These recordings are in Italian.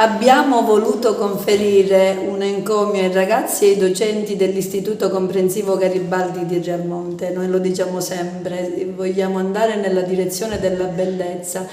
Abbiamo voluto conferire un encomio ai ragazzi e ai docenti dell'Istituto Comprensivo Garibaldi di Realmonte. Noi lo diciamo sempre, vogliamo andare nella direzione della bellezza.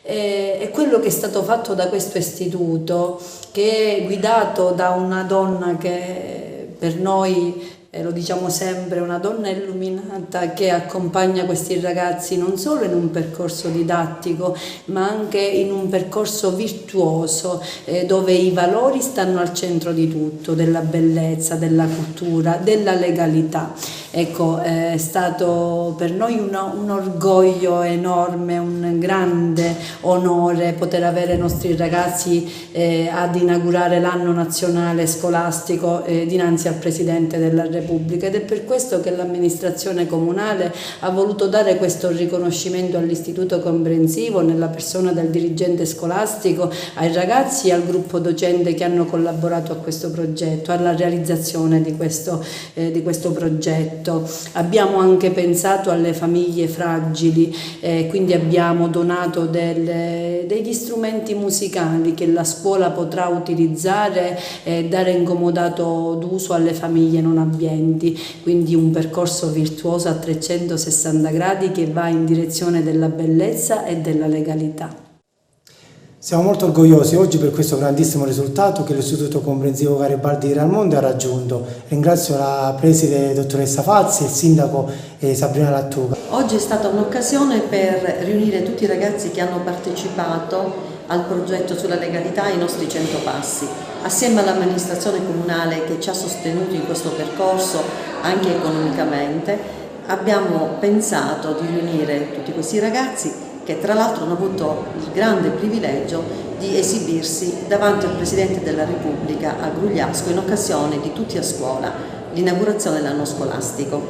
E quello che è stato fatto da questo istituto, che è guidato da una donna che per noi, lo diciamo sempre, una donna illuminata che accompagna questi ragazzi non solo in un percorso didattico ma anche in un percorso virtuoso, dove i valori stanno al centro di tutto, della bellezza, della cultura, della legalità. Ecco, è stato per noi un orgoglio enorme, un grande onore poter avere i nostri ragazzi ad inaugurare l'anno nazionale scolastico dinanzi al Presidente della Repubblica, ed è per questo che l'amministrazione comunale ha voluto dare questo riconoscimento all'Istituto Comprensivo nella persona del dirigente scolastico, ai ragazzi e al gruppo docente che hanno collaborato a questo progetto, alla realizzazione di questo progetto. Abbiamo anche pensato alle famiglie fragili, quindi abbiamo donato degli strumenti musicali che la scuola potrà utilizzare e dare in comodato d'uso alle famiglie non abbienti, quindi un percorso virtuoso a 360 gradi che va in direzione della bellezza e della legalità. Siamo molto orgogliosi oggi per questo grandissimo risultato che l'Istituto Comprensivo Garibaldi di Realmonte ha raggiunto. Ringrazio la preside dottoressa Fazzi e il sindaco Sabrina Lattuca. Oggi è stata un'occasione per riunire tutti i ragazzi che hanno partecipato al progetto sulla legalità ai nostri 100 passi. Assieme all'amministrazione comunale che ci ha sostenuto in questo percorso anche economicamente, abbiamo pensato di riunire tutti questi ragazzi che tra l'altro hanno avuto il grande privilegio di esibirsi davanti al Presidente della Repubblica a Grugliasco in occasione di Tutti a Scuola, l'inaugurazione dell'anno scolastico.